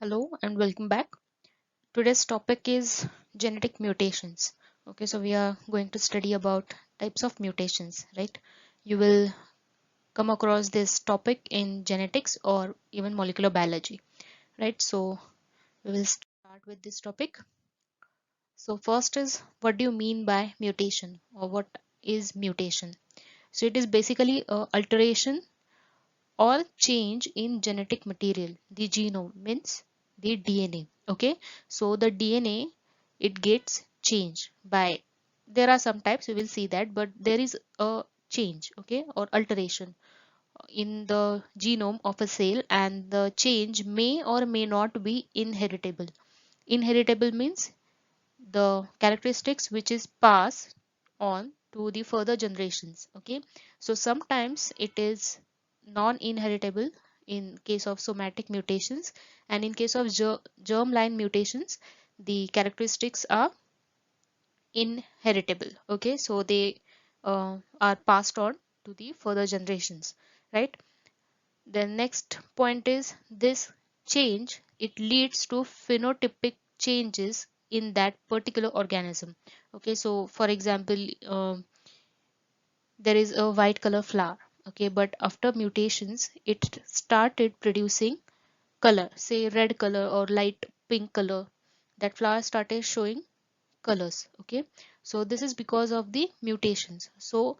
Hello and welcome back. Today's topic is genetic mutations. Okay, so we are going to study about types of mutations, right? You will come across this topic in genetics or even molecular biology, right? So we will start with this topic. So first is, what do you mean by mutation, or what is mutation? So it is basically a alteration or change in genetic material. The genome means the DNA. Okay, so the DNA, it gets changed by, there are some types, we will see that, but there is a change, okay, or alteration in the genome of a cell, and the change may or may not be inheritable. Inheritable means the characteristics which is passed on to the further generations. Okay, so sometimes it is non-inheritable in case of somatic mutations, and in case of germline mutations the characteristics are inheritable. Okay, so they are passed on to the further generations, right? The next point is, this change, it leads to phenotypic changes in that particular organism. Okay, so for example, there is a white color flower. Okay, but after mutations it started producing color, say red color or light pink color. That flower started showing colors. Okay, so this is because of the mutations. So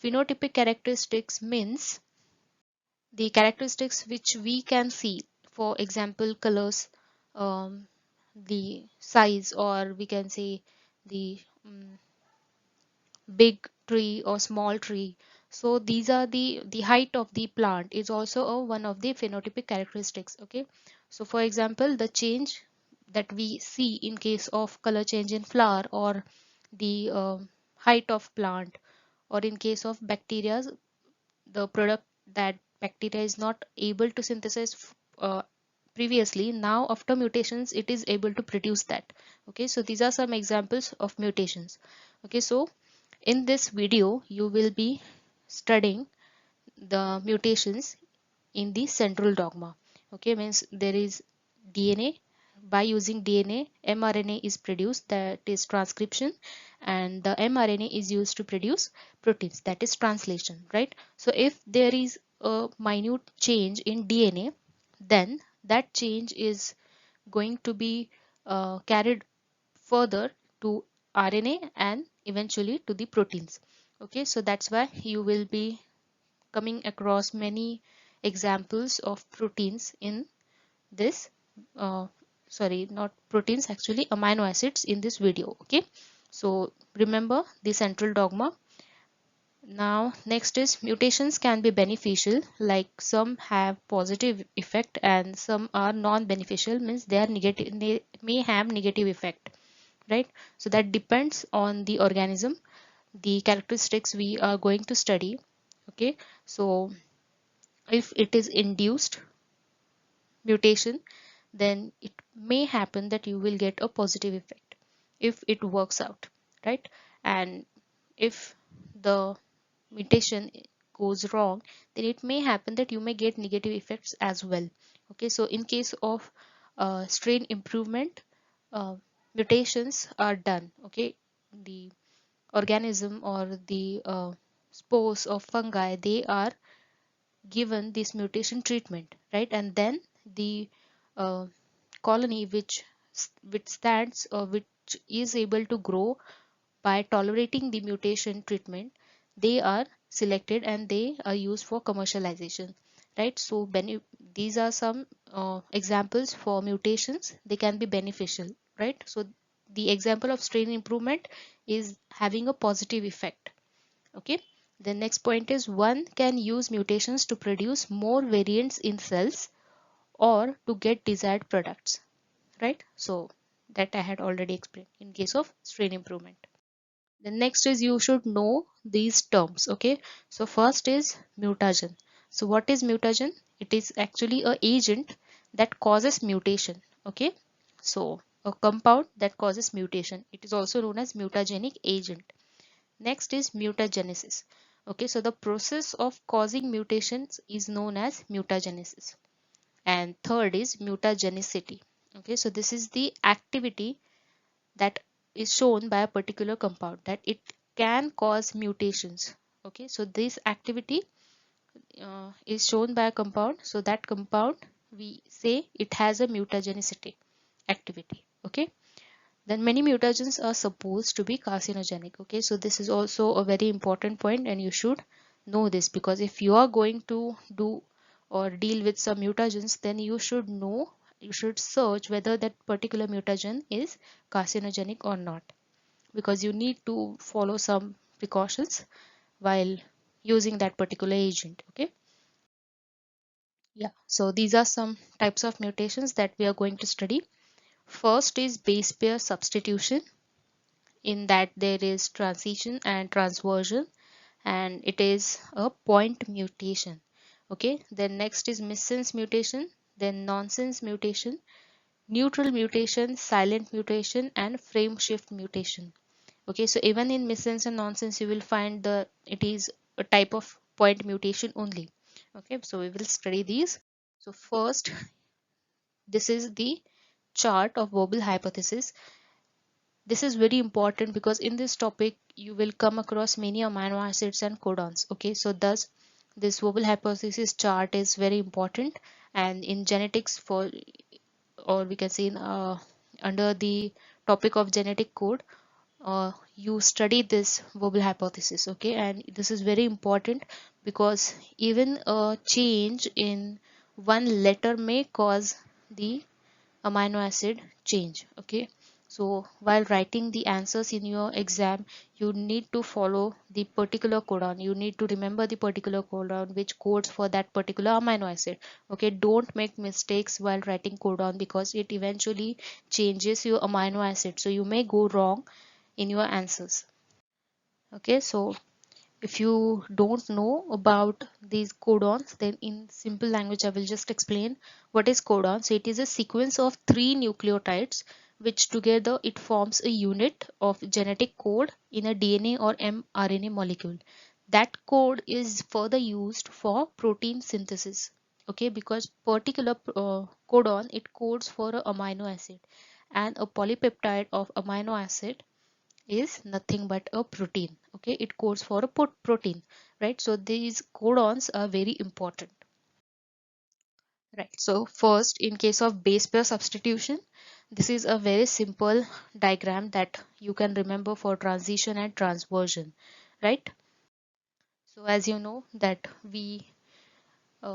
phenotypic characteristics means the characteristics which we can see, for example colors, um, the size, or we can say the big tree or small tree. So these are the height of the plant is also one of the phenotypic characteristics. Okay, so for example the change that we see in case of color change in flower, or the height of plant, or in case of bacteria, the product that bacteria is not able to synthesize previously, now after mutations it is able to produce that. Okay, so these are some examples of mutations. Okay, so in this video you will be studying the mutations in the central dogma. Okay, means there is DNA. By using DNA, mRNA is produced, that is transcription, and the mRNA is used to produce proteins, that is translation, right? So if there is a minute change in DNA, then that change is going to be carried further to RNA and eventually to the proteins. Okay, so that's why you will be coming across many examples of proteins in this, uh, sorry, not proteins, actually amino acids in this video. Okay, so remember the central dogma. Now next is, mutations can be beneficial, like some have positive effect and some are non-beneficial, means they are negative, they may have negative effect, right? So that depends on the organism, the characteristics we are going to study. Okay, so if it is induced mutation, then it may happen that you will get a positive effect if it works out, right? And if the mutation goes wrong, then it may happen that you may get negative effects as well. Okay, so in case of strain improvement, uh, mutations are done. Okay, the organism or the spores of fungi, they are given this mutation treatment, right? And then the uh, colony which stands or which is able to grow by tolerating the mutation treatment, they are selected and they are used for commercialization, right? So these are some examples for mutations, they can be beneficial, right? So the example of strain improvement is having a positive effect. Okay, the next point is, one can use mutations to produce more variants in cells or to get desired products, right? So that I had already explained in case of strain improvement. The next is, you should know these terms. Okay, so first is mutagen. So what is mutagen? It is actually a agent that causes mutation. Okay, so a compound that causes mutation, it is also known as mutagenic agent. Next is mutagenesis. Okay, so the process of causing mutations is known as mutagenesis. and third is mutagenicity. Okay, so this is the activity that is shown by a particular compound, that it can cause mutations. Okay, so this activity is shown by a compound, so that compound we say it has a mutagenicity activity. Okay, then many mutagens are supposed to be carcinogenic. Okay, so this is also a very important point and you should know this, because if you are going to do or deal with some mutagens, then you should know, you should search whether that particular mutagen is carcinogenic or not, because you need to follow some precautions while using that particular agent. Okay, yeah, so these are some types of mutations that we are going to study. First is base pair substitution. In that there is transition and transversion, and it is a point mutation. Okay, then next is missense mutation, then nonsense mutation, neutral mutation, silent mutation, and frame shift mutation. Okay, so even in missense and nonsense you will find the it is a type of point mutation only. Okay, so we will study these. So first, this is the chart of Wobble hypothesis. This is very important because in this topic you will come across many amino acids and codons. Okay, so thus this Wobble hypothesis chart is very important, and in genetics, for or we can say in, under the topic of genetic code, you study this Wobble hypothesis. Okay, and this is very important because even a change in one letter may cause the amino acid change. Okay, so while writing the answers in your exam, you need to follow the particular codon, you need to remember the particular codon which codes for that particular amino acid. Okay, don't make mistakes while writing codon because it eventually changes your amino acid, so you may go wrong in your answers. Okay, so if you don't know about these codons, then in simple language I will just explain what is codon. So it is a sequence of three nucleotides which together it forms a unit of genetic code in a DNA or mRNA molecule. That code is further used for protein synthesis. Okay, because particular codon it codes for a amino acid, and a polypeptide of amino acid is nothing but a protein. Okay, it codes for a protein, right? So these codons are very important, right? So first, in case of base pair substitution, this is a very simple diagram that you can remember for transition and transversion, right? So as you know that we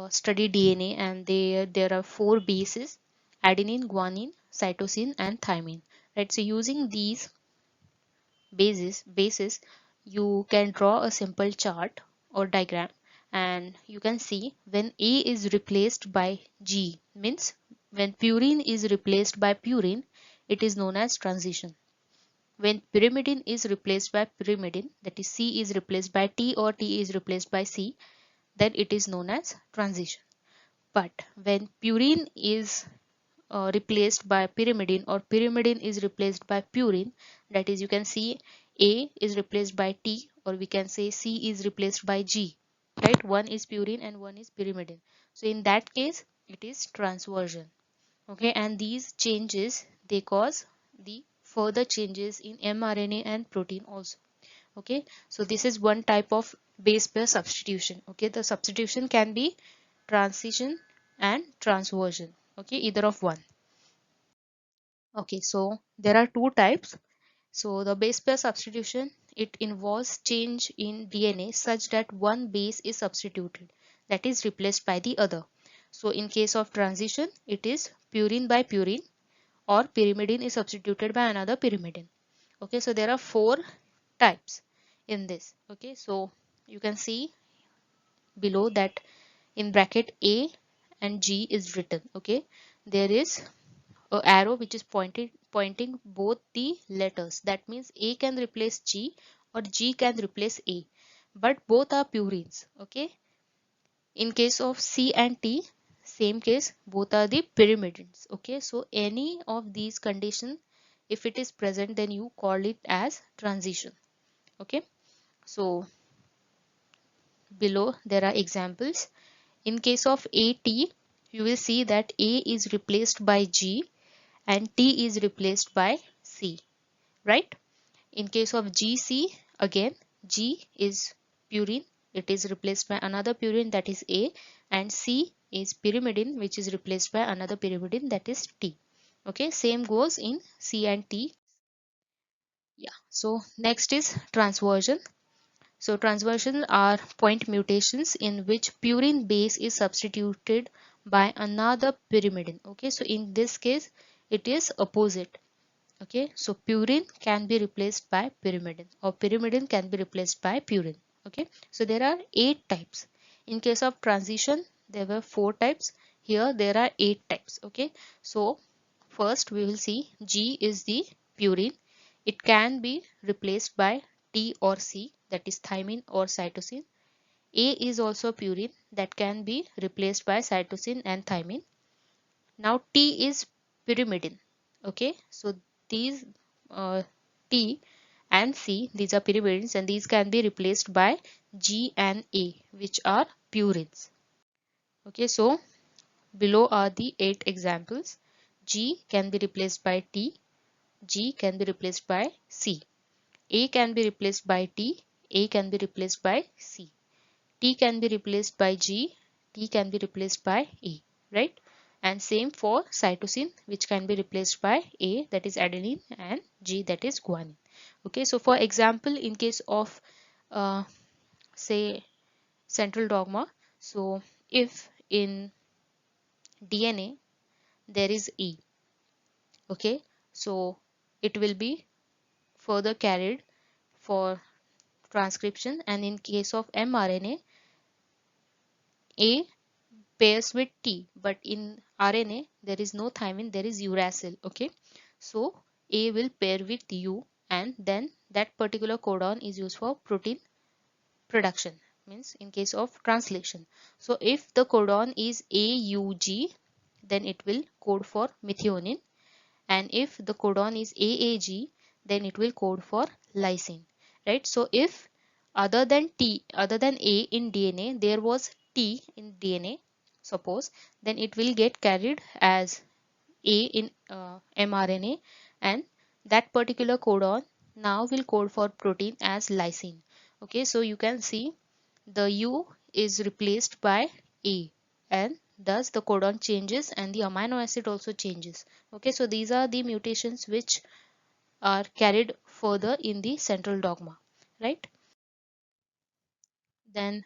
study DNA, and there are four bases: adenine, guanine, cytosine, and thymine, right? So using these basis, you can draw a simple chart or diagram, and you can see when A is replaced by G, means when purine is replaced by purine, it is known as transition. When pyrimidine is replaced by pyrimidine, that is C is replaced by T or T is replaced by C, then it is known as transition. But when purine is replaced by pyrimidine, or pyrimidine is replaced by purine, that is, you can see A is replaced by T, or we can say C is replaced by G, right? One is purine and one is pyrimidine. So in that case it is transversion. Okay, and these changes they cause the further changes in mRNA and protein also. Okay, so this is one type of base pair substitution. Okay, the substitution can be transition and transversion. Okay, either of one. Okay, so there are two types. So the base pair substitution, it involves change in DNA such that one base is substituted, that is replaced by the other. So in case of transition, it is purine by purine, or pyrimidine is substituted by another pyrimidine. Okay, so there are four types in this. Okay, so you can see below that in bracket A and G is written. Okay, there is a arrow which is pointing both the letters. That means A can replace G or G can replace A, but both are purines. Okay, in case of C and T, same case, both are the pyrimidines. Okay, so any of these conditions, if it is present, then you call it as transition. Okay, so below there are examples. In case of AT, you will see that A is replaced by G and T is replaced by C, right? In case of GC, again, G is purine, it is replaced by another purine, that is A, and C is pyrimidine, which is replaced by another pyrimidine, that is T. Okay, same goes in C and T. Yeah, so next is transversion. So transversion are point mutations in which purine base is substituted by another pyrimidine. Okay, so in this case it is opposite. Okay, so purine can be replaced by pyrimidine or pyrimidine can be replaced by purine. Okay, so there are 8 types. In case of transition there were 4 types. Here there are 8 types. Okay, so first we will see G is the purine. It can be replaced by T or C, that is thymine or cytosine. A is also purine that can be replaced by cytosine and thymine. Now T is pyrimidine. Okay, so these uh, T and C, these are pyrimidines and these can be replaced by G and A, which are purines. Okay, so below are the 8 examples. G can be replaced by T, G can be replaced by C, A can be replaced by T, A can be replaced by C, T can be replaced by G, T can be replaced by A, right? And same for cytosine, which can be replaced by A, that is adenine, and G, that is guanine. Okay, so for example, in case of say central dogma, so if in DNA there is E, okay, so it will be further carried for transcription, and in case of mRNA, A pairs with T, but in RNA there is no thymine, there is uracil. Okay, so A will pair with U and then that particular codon is used for protein production, means in case of translation. So if the codon is AUG, then it will code for methionine, and if the codon is AAG, then it will code for lysine, right? So if other than A in DNA, there was T in DNA, suppose, then it will get carried as A in mRNA, and that particular codon now will code for protein as lysine. Okay, so you can see the U is replaced by A, and thus the codon changes and the amino acid also changes. Okay, so these are the mutations which are carried further in the central dogma, right? Then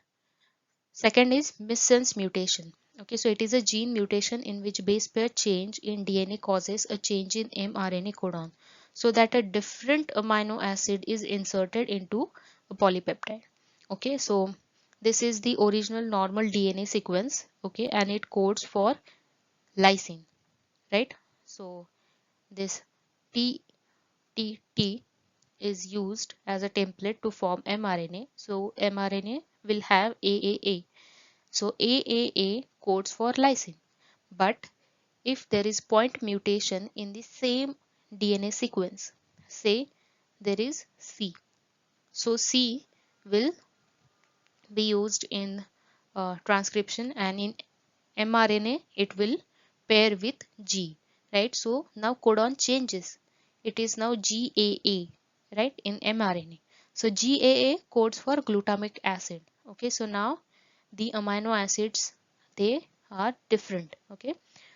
second is missense mutation. Okay, so it is a gene mutation in which base pair change in DNA causes a change in mRNA codon so that a different amino acid is inserted into a polypeptide. Okay, so this is the original normal DNA sequence, okay, and it codes for lysine, right? So this TTT is used as a template to form mRNA. So mRNA will have AAA. So AAA codes for lysine. But if there is point mutation in the same DNA sequence, say there is C, so C will be used in transcription, and in mRNA it will pair with G, right? So now codon changes. It is now GAA, right, in mRNA. So GAA codes for glutamic acid. Okay, so now the amino acids, they are different. Okay,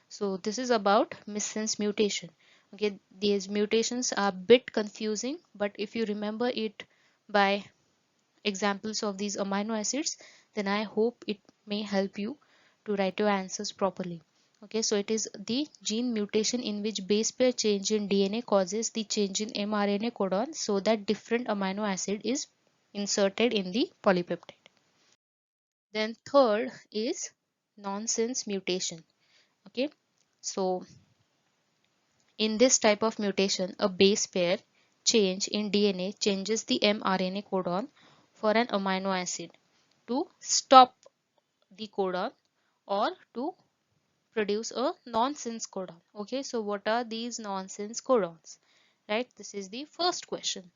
so this is about missense mutation. Okay, these mutations are a bit confusing, but if you remember it by examples of these amino acids, then I hope it may help you to write your answers properly. Okay, so it is the gene mutation in which base pair change in DNA causes the change in mRNA codon so that different amino acid is inserted in the polypeptide. Then third is nonsense mutation. Okay, so in this type of mutation, a base pair change in DNA changes the mRNA codon for an amino acid to stop the codon or to produce a nonsense codon. Okay, so what are these nonsense codons? Right, this is the first question.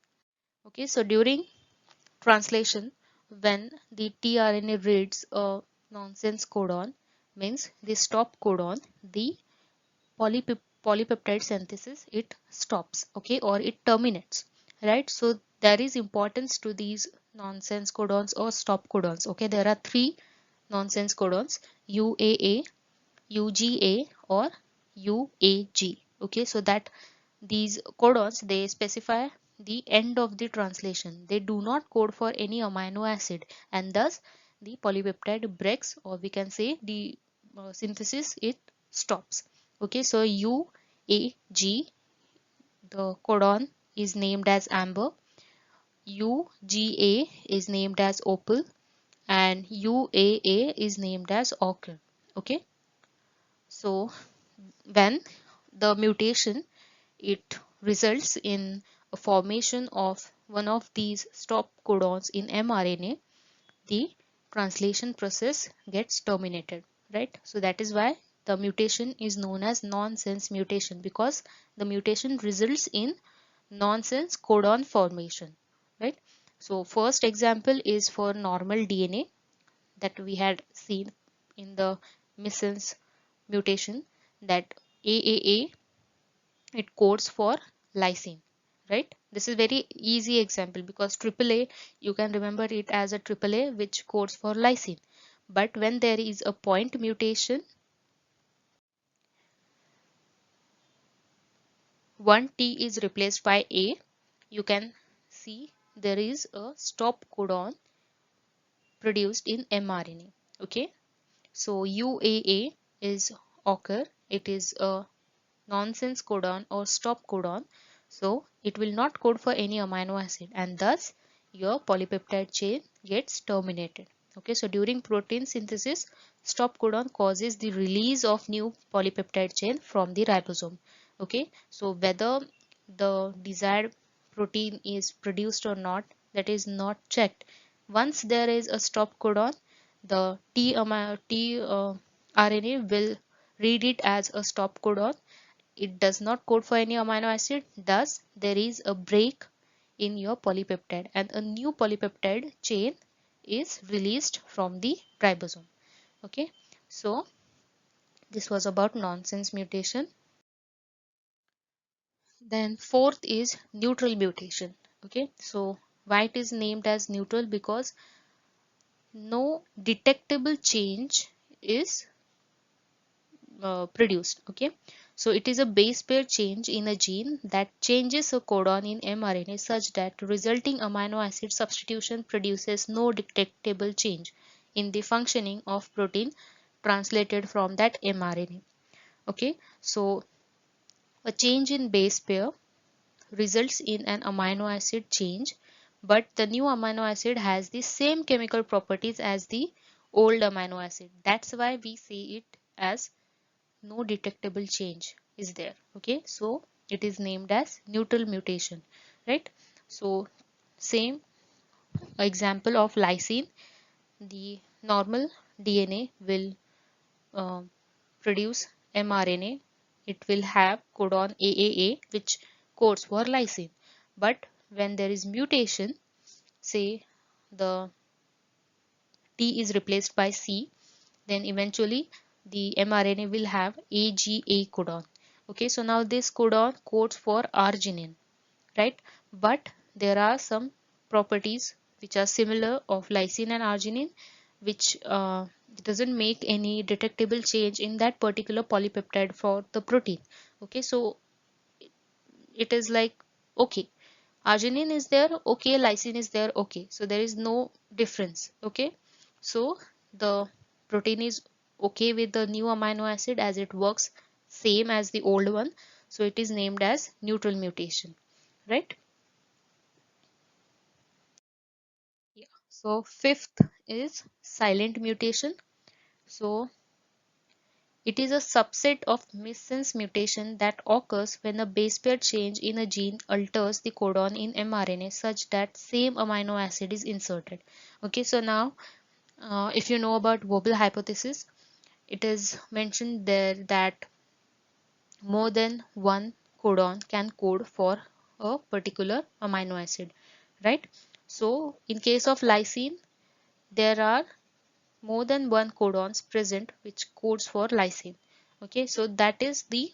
Okay, so during translation, when the tRNA reads a nonsense codon, means the stop codon, the polypeptide synthesis, it stops, okay, or it terminates, right? So there is importance to these nonsense codons or stop codons, okay. There are three nonsense codons: UAA, UGA, or UAG, okay. So that these codons, they specify the end of the translation. They do not code for any amino acid, and thus the polypeptide breaks, or we can say the synthesis, it stops, okay. So UAG, the codon is named as amber, UGA is named as opal, and UAA is named as ochre, okay. So when the mutation, it results in a formation of one of these stop codons in mRNA, the translation process gets terminated, right? So that is why the mutation is known as nonsense mutation, because the mutation results in nonsense codon formation, right? So first example is for normal DNA that we had seen in the missense mutation, that AAA, it codes for lysine, right? This is very easy example because AAA, you can remember it as a AAA which codes for lysine. But when there is a point mutation, one T is replaced by A, you can see there is a stop codon produced in mRNA, okay. So UAA is occur, it is a nonsense codon or stop codon, so it will not code for any amino acid, and thus your polypeptide chain gets terminated, okay. So during protein synthesis, stop codon causes the release of new polypeptide chain from the ribosome, okay. So whether the desired protein is produced or not, that is not checked. Once there is a stop codon, the RNA will read it as a stop codon. It does not code for any amino acid, thus there is a break in your polypeptide and a new polypeptide chain is released from the ribosome, okay. So this was about nonsense mutation. Then fourth is neutral mutation, okay. So why it is named as neutral? Because no detectable change is produced, okay. So it is a base pair change in a gene that changes a codon in mRNA such that resulting amino acid substitution produces no detectable change in the functioning of protein translated from that mRNA, okay. So a change in base pair results in an amino acid change, but the new amino acid has the same chemical properties as the old amino acid. That's why we say it as no detectable change is there, okay. So it is named as neutral mutation, right? So same example of lysine, the normal DNA will uh, produce mRNA, it will have codon AAA which codes for lysine, but when there is mutation, say the T is replaced by C, then eventually the mRNA will have AGA codon. Okay, so now this codon codes for arginine, right? But there are some properties which are similar of lysine and arginine, which doesn't make any detectable change in that particular polypeptide for the protein. Okay, so it is like, okay, arginine is there, okay, lysine is there, okay, so there is no difference, okay. So the protein is okay with the new amino acid as it works same as the old one, so it is named as neutral mutation, right? Yeah. So fifth is silent mutation. So it is a subset of missense mutation that occurs when a base pair change in a gene alters the codon in mRNA such that same amino acid is inserted. Okay, so now if you know about Wobble hypothesis, it is mentioned there that more than one codon can code for a particular amino acid, right? So in case of lysine, there are more than one codons present which codes for lysine. Okay, so that is the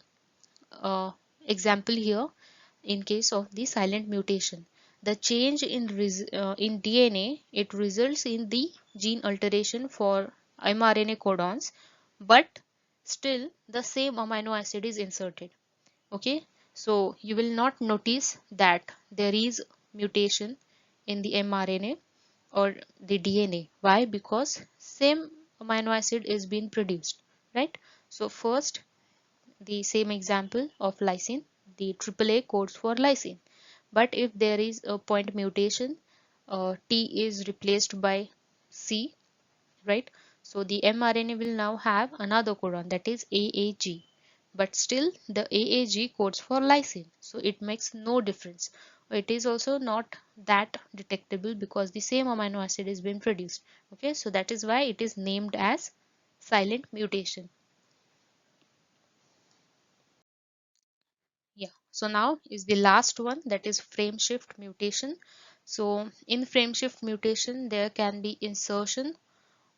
uh, example here in case of the silent mutation. The change in DNA, it results in the gene alteration for mRNA codons, but still the same amino acid is inserted. Okay, so you will not notice that there is mutation in the mRNA or the DNA. Why? Because same amino acid is being produced, right? So first, the same example of lysine, the AAA codes for lysine. But if there is a point mutation, T is replaced by C, right? So the mRNA will now have another codon, that is AAG. But still the AAG codes for lysine. So it makes no difference. It is also not that detectable because the same amino acid is being produced. Okay, so that is why it is named as silent mutation. Yeah, so now is the last one, that is frame shift mutation. So in frame shift mutation, there can be insertion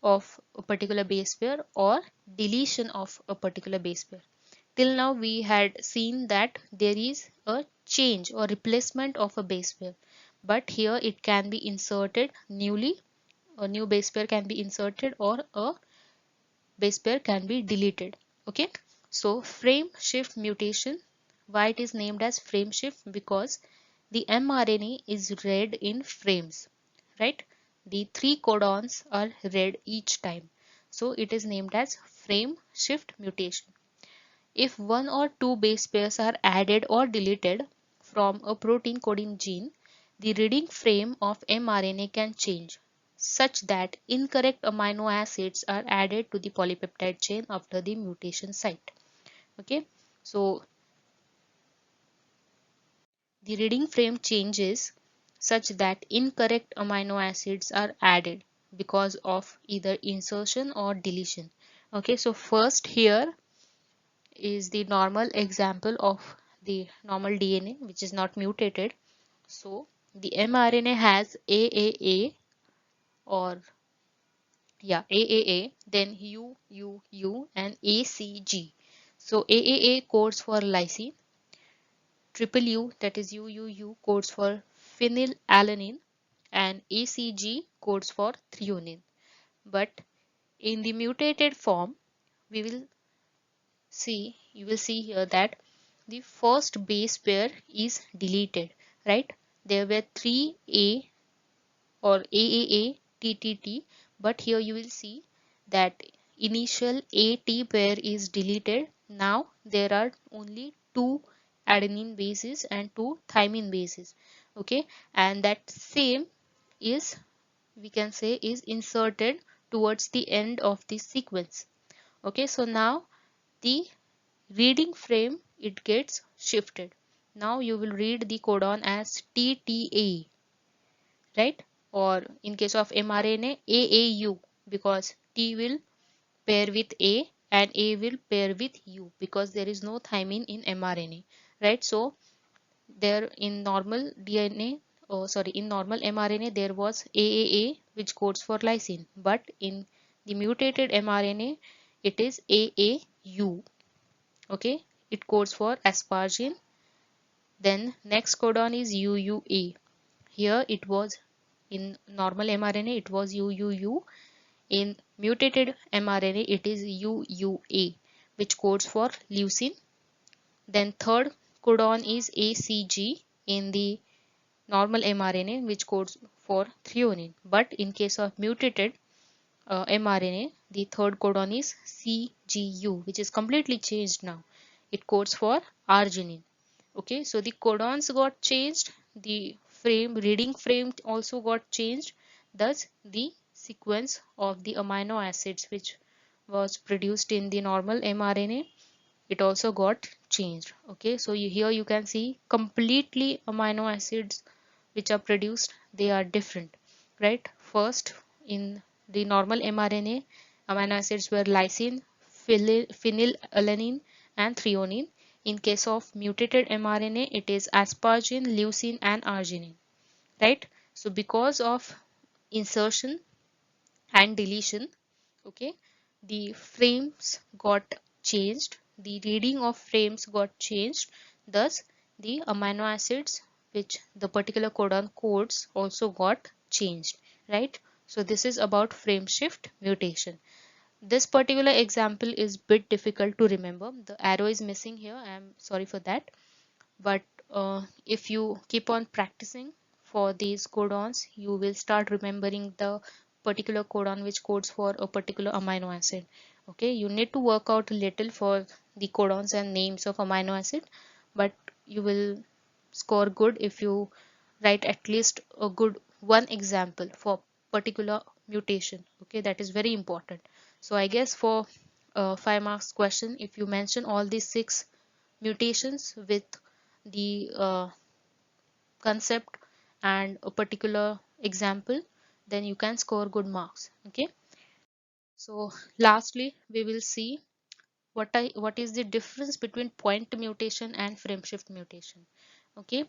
of a particular base pair or deletion of a particular base pair. Till now we had seen that there is a change or replacement of a base pair, but here it can be inserted newly, a new base pair can be inserted or a base pair can be deleted. Okay, so frame shift mutation, why it is named as frame shift? Because the mRNA is read in frames, right? The three codons are read each time, so it is named as frame shift mutation. If one or two base pairs are added or deleted from a protein coding gene, the reading frame of mRNA can change such that incorrect amino acids are added to the polypeptide chain after the mutation site. Okay, so the reading frame changes such that incorrect amino acids are added because of either insertion or deletion. Okay, so first here is the normal example of the normal DNA which is not mutated. So the mRNA has AAA or AAA, then U and ACG. So AAA codes for lysine, triple U, that is UUU, codes for phenylalanine, and ACG codes for threonine. But in the mutated form, we will you will see here that the first base pair is deleted, right? There were three A or AAA, TTT, but here you will see that initial AT pair is deleted. Now there are only two adenine bases and two thymine bases. Okay, and that same is, we can say, is inserted towards the end of the sequence. Okay, so now the reading frame, it gets shifted. Now you will read the codon as TTA, right? Or in case of mRNA, AAU, because T will pair with A and A will pair with U because there is no thymine in mRNA, right? So there in normal DNA, in normal mRNA there was AAA which codes for lysine, but in the mutated mRNA it is AAU. Okay, it codes for asparagine. Then next codon is UUA. Here it was in normal mRNA it was UUU. In mutated mRNA it is UUA, which codes for leucine. Then third codon is ACG in the normal mRNA, which codes for threonine. But in case of mutated mRNA, the third codon is CGU, which is completely changed now. It codes for arginine. Okay, so the codons got changed, the reading frame also got changed. Thus the sequence of the amino acids which was produced in the normal mRNA, it also got changed. Okay, so here you can see completely amino acids which are produced, they are different, right? First, in the normal mRNA, amino acids were lysine, phenylalanine and threonine. In case of mutated mRNA, it is asparagine, leucine and arginine, right? So because of insertion and deletion, Okay, the frames got changed, the reading of frames got changed, thus the amino acids which the particular codon codes also got changed, right? So this is about frame shift mutation. This particular example is bit difficult to remember. The arrow is missing here. I am sorry for that. But if you keep on practicing for these codons, you will start remembering the particular codon which codes for a particular amino acid. Okay, you need to work out a little for the codons and names of amino acid, but you will score good if you write at least a good one example for particular mutation. Okay, that is very important. So I guess for 5 marks question, if you mention all these 6 mutations with the concept and a particular example, then you can score good marks. Okay, so lastly we will see what is the difference between point mutation and frame shift mutation. Okay,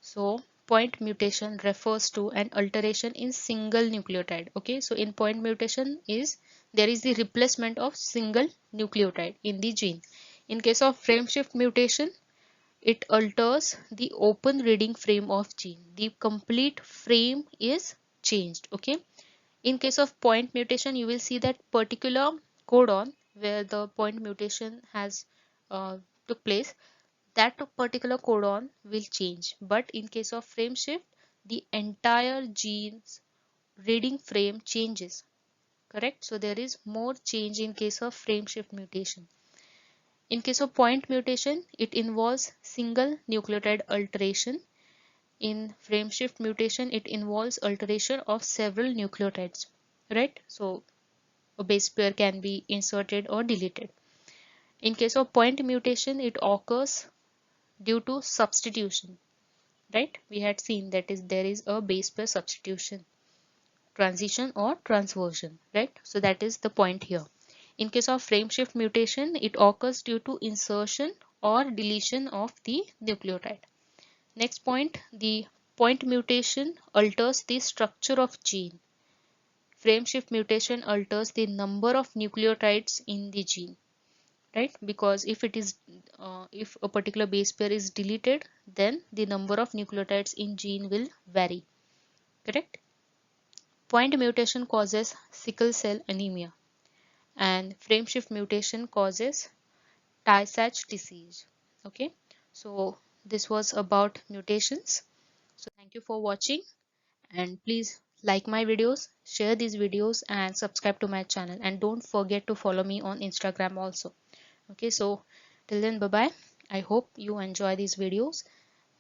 so point mutation refers to an alteration in single nucleotide. Okay, so in point mutation is there is the replacement of single nucleotide in the gene. In case of frame shift mutation, it alters the open reading frame of gene. The complete frame is changed. Okay, in case of point mutation, you will see that particular codon where the point mutation has took place, that particular codon will change. But in case of frame shift, the entire gene's reading frame changes. Correct? So there is more change in case of frame shift mutation. In case of point mutation, it involves single nucleotide alteration. In frame shift mutation, it involves alteration of several nucleotides. Right? So a base pair can be inserted or deleted. In case of point mutation, it occurs due to substitution. Right? We had seen that is there is a base pair substitution, transition or transversion. Right? So that is the point here. In case of frame shift mutation, it occurs due to insertion or deletion of the nucleotide. Next point, the point mutation alters the structure of gene. Frame shift mutation alters the number of nucleotides in the gene, right? Because if it is if a particular base pair is deleted, then the number of nucleotides in gene will vary. Correct? Point mutation causes sickle cell anemia, and frame shift mutation causes Tay Sachs disease. Okay, so this was about mutations. So thank you for watching, and please like my videos, share these videos, and subscribe to my channel, and don't forget to follow me on Instagram also. Okay, so till then, bye bye. I hope you enjoy these videos,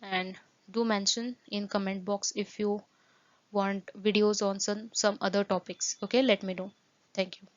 and do mention in comment box if you want videos on some other topics. Okay, let me know. Thank you.